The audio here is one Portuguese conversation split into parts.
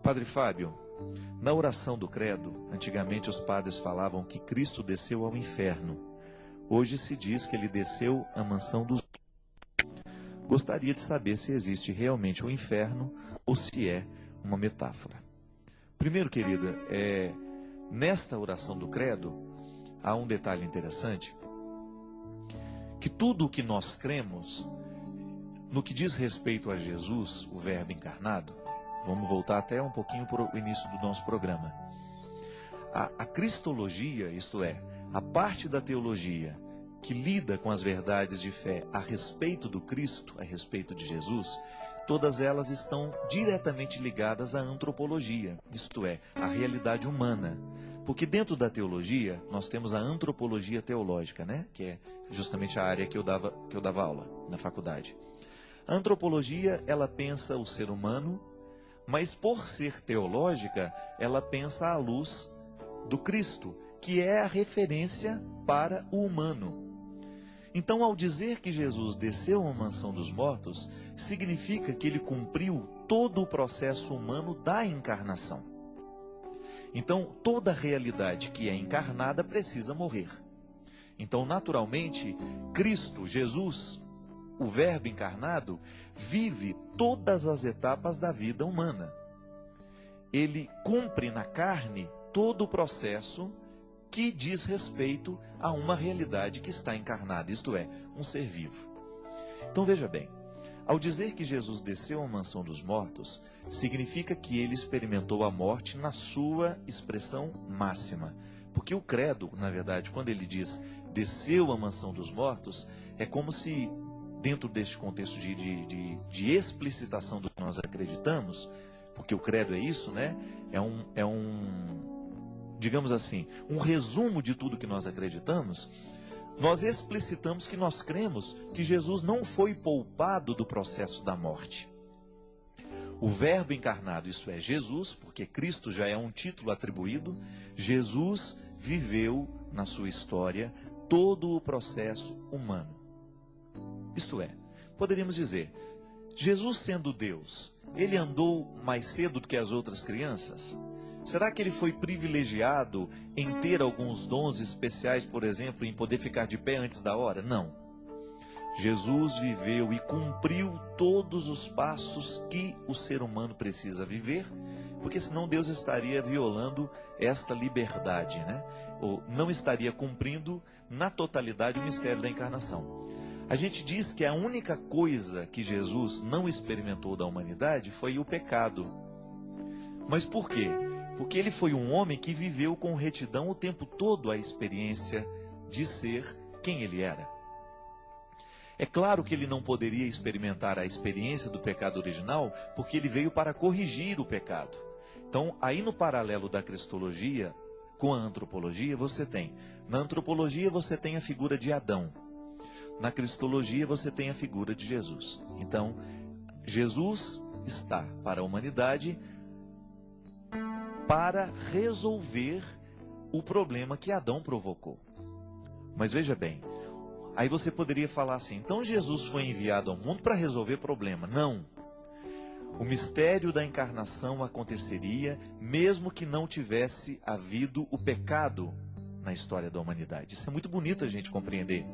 Padre Fábio, na oração do credo, antigamente os padres falavam que Cristo desceu ao inferno. Hoje se diz que ele desceu à mansão dos... Gostaria de saber se existe realmente o inferno ou se é uma metáfora. Primeiro, querida, nesta oração do credo, há um detalhe interessante, que tudo o que nós cremos, no que diz respeito a Jesus, o Verbo encarnado, vamos voltar até um pouquinho para o início do nosso programa. A cristologia, isto é, a parte da teologia que lida com as verdades de fé a respeito do Cristo, a respeito de Jesus, todas elas estão diretamente ligadas à antropologia, isto é, à realidade humana. Porque dentro da teologia, nós temos a antropologia teológica, né? Que é justamente a área que eu dava aula na faculdade. A antropologia, ela pensa o ser humano, mas por ser teológica, ela pensa à luz do Cristo, que é a referência para o humano. Então, ao dizer que Jesus desceu à mansão dos mortos, significa que ele cumpriu todo o processo humano da encarnação. Então, toda realidade que é encarnada precisa morrer. Então, naturalmente, Cristo, Jesus, o Verbo encarnado, vive todas as etapas da vida humana. Ele cumpre na carne todo o processo que diz respeito a uma realidade que está encarnada, isto é, um ser vivo. Então veja bem, ao dizer que Jesus desceu à mansão dos mortos, significa que ele experimentou a morte na sua expressão máxima. Porque o credo, na verdade, quando ele diz desceu à mansão dos mortos, é como se, dentro deste contexto de explicitação do que nós acreditamos, porque o credo é isso, né? Digamos assim, um resumo de tudo que nós acreditamos, nós explicitamos que nós cremos que Jesus não foi poupado do processo da morte. O Verbo encarnado, isso é, Jesus, porque Cristo já é um título atribuído, Jesus viveu na sua história todo o processo humano. Isto é, poderíamos dizer, Jesus sendo Deus, ele andou mais cedo do que as outras crianças? Será que ele foi privilegiado em ter alguns dons especiais, por exemplo, em poder ficar de pé antes da hora? Não. Jesus viveu e cumpriu todos os passos que o ser humano precisa viver, porque senão Deus estaria violando esta liberdade, né? Ou não estaria cumprindo na totalidade o mistério da encarnação. A gente diz que a única coisa que Jesus não experimentou da humanidade foi o pecado. Mas por quê? Porque ele foi um homem que viveu com retidão o tempo todo a experiência de ser quem ele era. É claro que ele não poderia experimentar a experiência do pecado original, porque ele veio para corrigir o pecado. Então, aí no paralelo da cristologia com a antropologia, na antropologia você tem a figura de Adão. Na cristologia você tem a figura de Jesus. Então, Jesus está para a humanidade para resolver o problema que Adão provocou. Mas veja bem, aí você poderia falar assim, então Jesus foi enviado ao mundo para resolver problema. Não. O mistério da encarnação aconteceria mesmo que não tivesse havido o pecado na história da humanidade. Isso é muito bonito a gente compreender.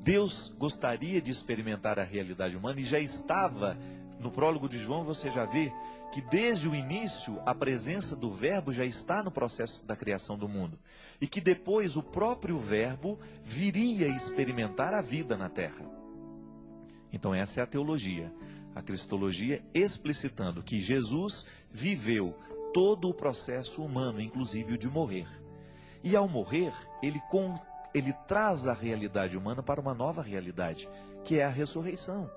Deus gostaria de experimentar a realidade humana e já estava, no prólogo de João você já vê que desde o início a presença do Verbo já está no processo da criação do mundo. E que depois o próprio Verbo viria experimentar a vida na Terra. Então essa é a teologia. A cristologia explicitando que Jesus viveu todo o processo humano, inclusive o de morrer. E ao morrer, ele traz a realidade humana para uma nova realidade, que é a ressurreição.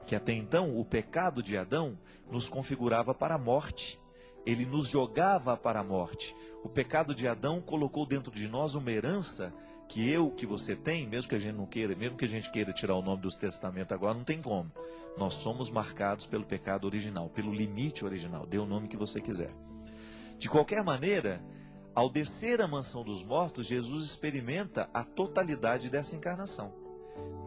Que até então o pecado de Adão nos configurava para a morte. Ele nos jogava para a morte. O pecado de Adão colocou dentro de nós uma herança que você tem, mesmo que a gente não queira, mesmo que a gente queira tirar o nome dos testamentos agora, não tem como. Nós somos marcados pelo pecado original, pelo limite original. Dê o nome que você quiser. De qualquer maneira, ao descer à mansão dos mortos, Jesus experimenta a totalidade dessa encarnação.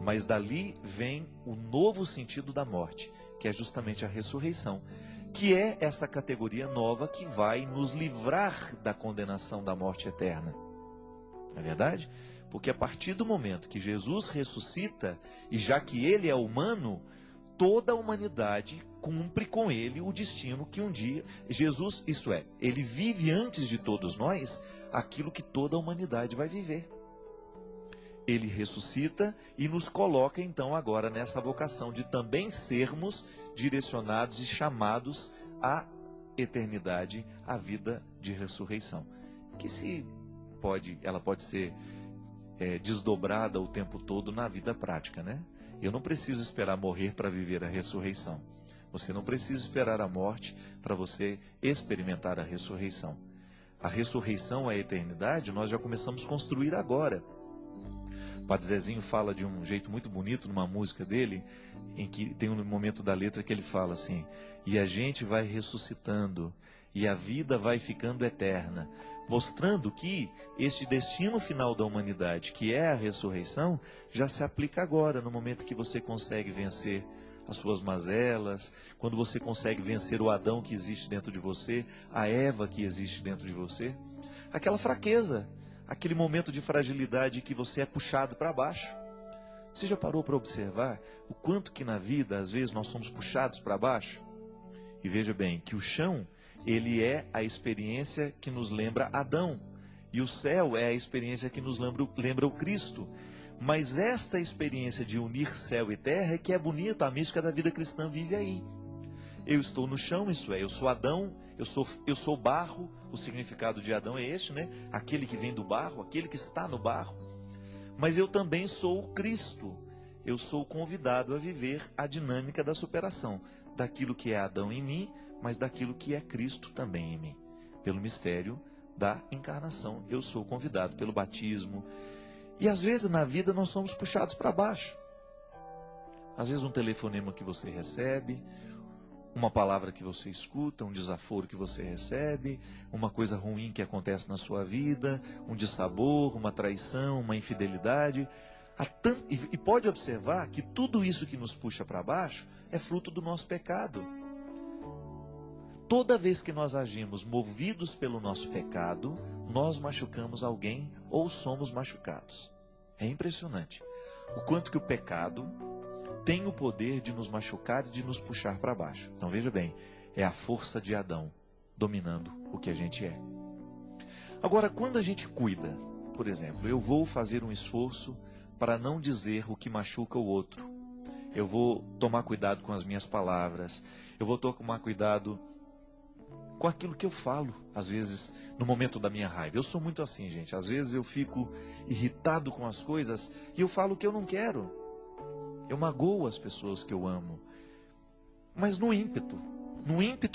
Mas dali vem o novo sentido da morte, que é justamente a ressurreição, que é essa categoria nova que vai nos livrar da condenação da morte eterna. Não é verdade? Porque a partir do momento que Jesus ressuscita, e já que ele é humano, toda a humanidade cumpre com ele o destino que um dia Jesus, isso é, ele vive antes de todos nós aquilo que toda a humanidade vai viver. Ele ressuscita e nos coloca então agora nessa vocação de também sermos direcionados e chamados à eternidade, à vida de ressurreição. Que ela pode ser desdobrada o tempo todo na vida prática, né? Eu não preciso esperar morrer para viver a ressurreição. Você não precisa esperar a morte para você experimentar a ressurreição. A ressurreição, a eternidade, nós já começamos a construir agora. O Padre Zezinho fala de um jeito muito bonito numa música dele, em que tem um momento da letra que ele fala assim: e a gente vai ressuscitando, e a vida vai ficando eterna, mostrando que este destino final da humanidade, que é a ressurreição, já se aplica agora, no momento que você consegue vencer as suas mazelas, quando você consegue vencer o Adão que existe dentro de você, a Eva que existe dentro de você, aquela fraqueza, aquele momento de fragilidade que você é puxado para baixo. Você já parou para observar o quanto que na vida, às vezes, nós somos puxados para baixo? E veja bem, que o chão, ele é a experiência que nos lembra Adão. E o céu é a experiência que nos lembra o Cristo. Mas esta experiência de unir céu e terra é que é bonita, a mística da vida cristã vive aí. Eu estou no chão, isso é, eu sou Adão, eu sou barro, o significado de Adão é este, né? Aquele que vem do barro, aquele que está no barro. Mas eu também sou o Cristo, eu sou convidado a viver a dinâmica da superação, daquilo que é Adão em mim, mas daquilo que é Cristo também em mim. Pelo mistério da encarnação, eu sou convidado pelo batismo. E às vezes na vida nós somos puxados para baixo. Às vezes um telefonema que você recebe, uma palavra que você escuta, um desaforo que você recebe, uma coisa ruim que acontece na sua vida, um dissabor, uma traição, uma infidelidade. E pode observar que tudo isso que nos puxa para baixo é fruto do nosso pecado. Toda vez que nós agimos movidos pelo nosso pecado, nós machucamos alguém ou somos machucados. É impressionante o quanto que o pecado tem o poder de nos machucar e de nos puxar para baixo. Então veja bem, é a força de Adão dominando o que a gente é. Agora, quando a gente cuida, por exemplo, eu vou fazer um esforço para não dizer o que machuca o outro. Eu vou tomar cuidado com as minhas palavras. Eu vou tomar cuidado com aquilo que eu falo, às vezes, no momento da minha raiva. Eu sou muito assim, gente. Às vezes eu fico irritado com as coisas e eu falo o que eu não quero. Eu magoo as pessoas que eu amo. Mas no ímpeto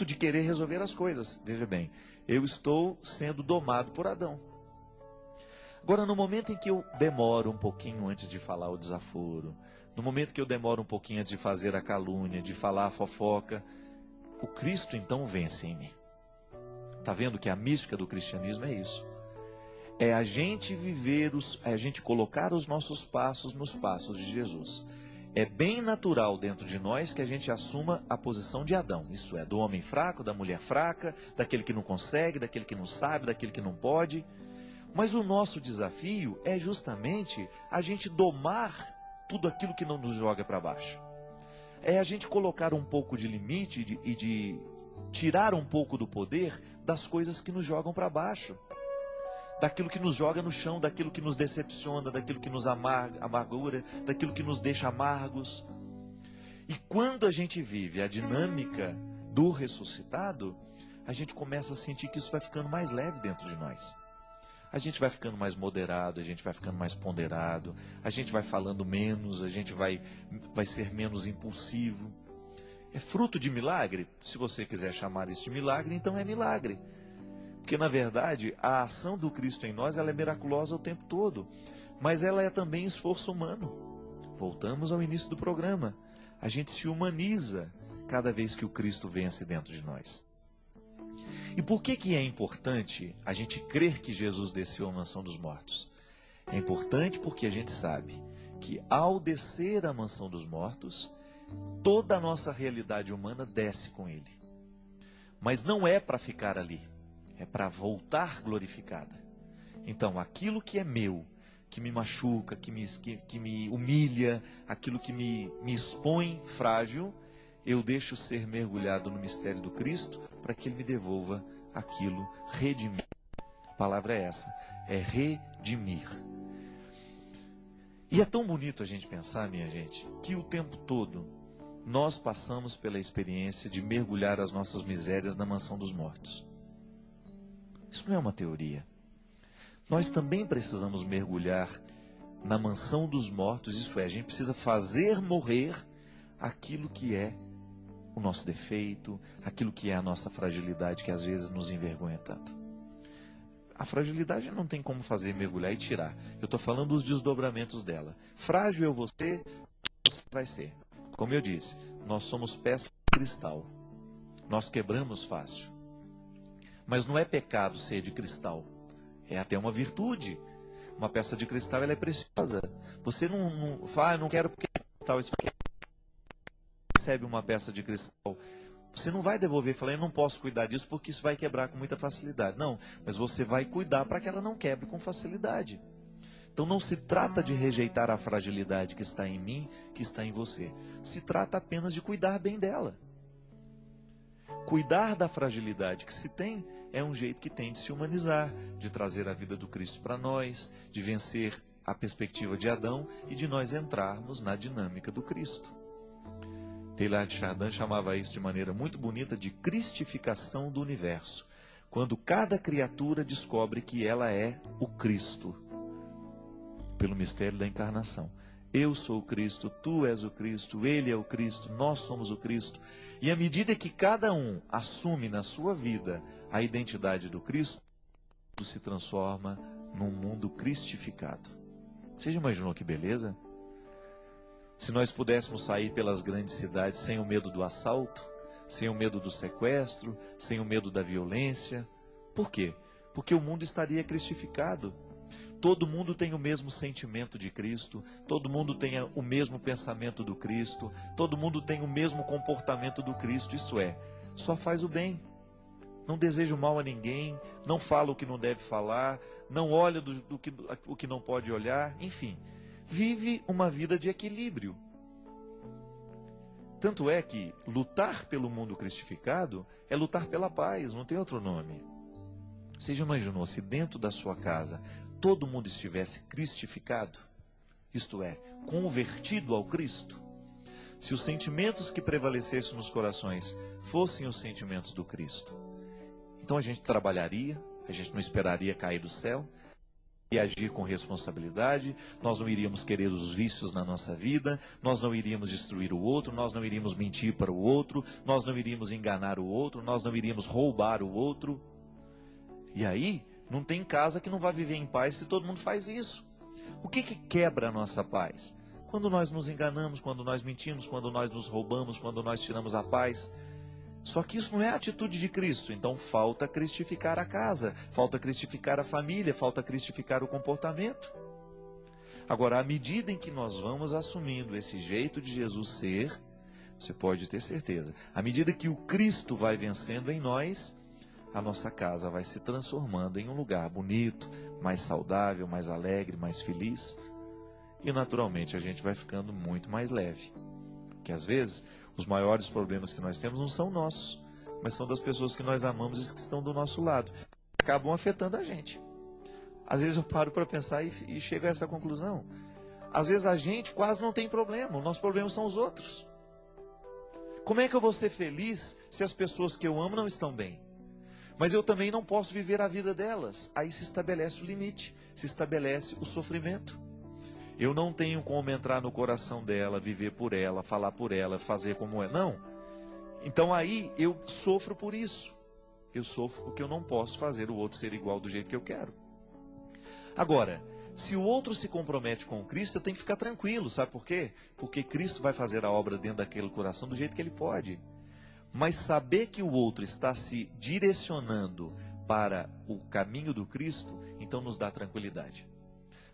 de querer resolver as coisas. Veja bem, eu estou sendo domado por Adão. Agora, no momento em que eu demoro um pouquinho antes de falar o desaforo, no momento que eu demoro um pouquinho antes de fazer a calúnia, de falar a fofoca, o Cristo então vence em mim. Está vendo que a mística do cristianismo é isso? É a gente é a gente colocar os nossos passos nos passos de Jesus. É bem natural dentro de nós que a gente assuma a posição de Adão. Isso é, do homem fraco, da mulher fraca, daquele que não consegue, daquele que não sabe, daquele que não pode. Mas o nosso desafio é justamente a gente domar tudo aquilo que não nos joga para baixo. É a gente colocar um pouco de limite e de tirar um pouco do poder das coisas que nos jogam para baixo. Daquilo que nos joga no chão, daquilo que nos decepciona, daquilo que nos amargura, daquilo que nos deixa amargos. E quando a gente vive a dinâmica do ressuscitado, a gente começa a sentir que isso vai ficando mais leve dentro de nós. A gente vai ficando mais moderado, a gente vai ficando mais ponderado, a gente vai falando menos, a gente vai ser menos impulsivo. É fruto de milagre? Se você quiser chamar isso de milagre, então é milagre. Porque, na verdade, a ação do Cristo em nós ela é miraculosa o tempo todo, mas ela é também esforço humano. Voltamos ao início do programa. A gente se humaniza cada vez que o Cristo vence dentro de nós. E por que é importante a gente crer que Jesus desceu à mansão dos mortos? É importante porque a gente sabe que ao descer à mansão dos mortos, toda a nossa realidade humana desce com ele. Mas não é para ficar ali, é para voltar glorificada. Então, aquilo que é meu, que me machuca, que me humilha, aquilo que me expõe frágil, eu deixo ser mergulhado no mistério do Cristo para que Ele me devolva aquilo, redimir. A palavra é essa, é redimir. E é tão bonito a gente pensar, minha gente, que o tempo todo nós passamos pela experiência de mergulhar as nossas misérias na mansão dos mortos. Isso não é uma teoria. Nós também precisamos mergulhar na mansão dos mortos, isso é, a gente precisa fazer morrer aquilo que é o nosso defeito, aquilo que é a nossa fragilidade, que às vezes nos envergonha tanto. A fragilidade não tem como fazer mergulhar e tirar. Eu estou falando dos desdobramentos dela. Frágil você vai ser. Como eu disse, nós somos peça de cristal. Nós quebramos fácil. Mas não é pecado ser de cristal. É até uma virtude. Uma peça de cristal, ela é preciosa. Você não fala, eu não quero porque é cristal. Isso aqui recebe uma peça de cristal. Você não vai devolver e falar, eu não posso cuidar disso porque isso vai quebrar com muita facilidade. Não, mas você vai cuidar para que ela não quebre com facilidade. Então não se trata de rejeitar a fragilidade que está em mim, que está em você. Se trata apenas de cuidar bem dela. Cuidar da fragilidade que se tem é um jeito que tem de se humanizar, de trazer a vida do Cristo para nós, de vencer a perspectiva de Adão e de nós entrarmos na dinâmica do Cristo. Teilhard de Chardin chamava isso de maneira muito bonita de cristificação do universo, quando cada criatura descobre que ela é o Cristo, pelo mistério da encarnação. Eu sou o Cristo, tu és o Cristo, ele é o Cristo, nós somos o Cristo. E à medida que cada um assume na sua vida a identidade do Cristo, tudo se transforma num mundo cristificado. Você já imaginou que beleza? Se nós pudéssemos sair pelas grandes cidades sem o medo do assalto, sem o medo do sequestro, sem o medo da violência. Por quê? Porque o mundo estaria cristificado. Todo mundo tem o mesmo sentimento de Cristo, todo mundo tem o mesmo pensamento do Cristo, todo mundo tem o mesmo comportamento do Cristo, isso é, só faz o bem. Não deseja o mal a ninguém, não fala o que não deve falar, não olha o que não pode olhar, enfim. Vive uma vida de equilíbrio. Tanto é que lutar pelo mundo cristificado é lutar pela paz, não tem outro nome. Você já imaginou se dentro da sua casa todo mundo estivesse cristificado? Isto é, convertido ao Cristo? Se os sentimentos que prevalecessem nos corações fossem os sentimentos do Cristo, então a gente trabalharia, a gente não esperaria cair do céu, e agir com responsabilidade, nós não iríamos querer os vícios na nossa vida, nós não iríamos destruir o outro, nós não iríamos mentir para o outro, nós não iríamos enganar o outro, nós não iríamos roubar o outro. E aí, não tem casa que não vai viver em paz se todo mundo faz isso. O que quebra a nossa paz? Quando nós nos enganamos, quando nós mentimos, quando nós nos roubamos, quando nós tiramos a paz. Só que isso não é a atitude de Cristo, então falta cristificar a casa, falta cristificar a família, falta cristificar o comportamento. Agora, à medida em que nós vamos assumindo esse jeito de Jesus ser, você pode ter certeza, à medida que o Cristo vai vencendo em nós, a nossa casa vai se transformando em um lugar bonito, mais saudável, mais alegre, mais feliz. E naturalmente a gente vai ficando muito mais leve. Porque às vezes os maiores problemas que nós temos não são nossos, mas são das pessoas que nós amamos e que estão do nosso lado. Acabam afetando a gente. Às vezes eu paro para pensar e chego a essa conclusão. Às vezes a gente quase não tem problema, os nossos problemas são os outros. Como é que eu vou ser feliz se as pessoas que eu amo não estão bem? Mas eu também não posso viver a vida delas. Aí se estabelece o limite, se estabelece o sofrimento. Eu não tenho como entrar no coração dela, viver por ela, falar por ela, fazer como é. Não. Então aí eu sofro por isso. Eu sofro porque eu não posso fazer o outro ser igual do jeito que eu quero. Agora, se o outro se compromete com o Cristo, eu tenho que ficar tranquilo. Sabe por quê? Porque Cristo vai fazer a obra dentro daquele coração do jeito que ele pode. Mas saber que o outro está se direcionando para o caminho do Cristo, então nos dá tranquilidade.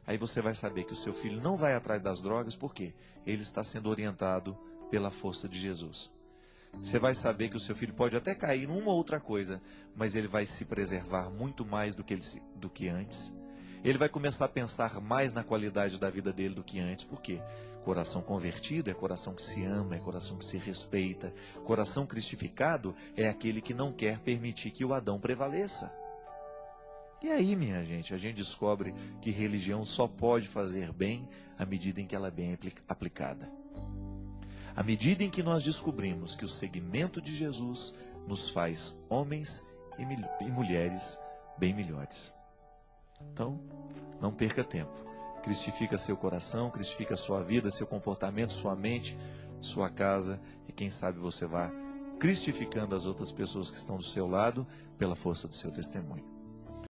Aí você vai saber que o seu filho não vai atrás das drogas, por quê? Ele está sendo orientado pela força de Jesus. Você vai saber que o seu filho pode até cair numa ou outra coisa, mas ele vai se preservar muito mais do que antes. Ele vai começar a pensar mais na qualidade da vida dele do que antes. Por quê? Coração convertido é coração que se ama, é coração que se respeita. Coração cristificado é aquele que não quer permitir que o Adão prevaleça. E aí, minha gente, a gente descobre que religião só pode fazer bem à medida em que ela é bem aplicada. À medida em que nós descobrimos que o seguimento de Jesus nos faz homens e mulheres bem melhores. Então, não perca tempo. Cristifica seu coração, cristifica sua vida, seu comportamento, sua mente, sua casa, e quem sabe você vá cristificando as outras pessoas que estão do seu lado pela força do seu testemunho.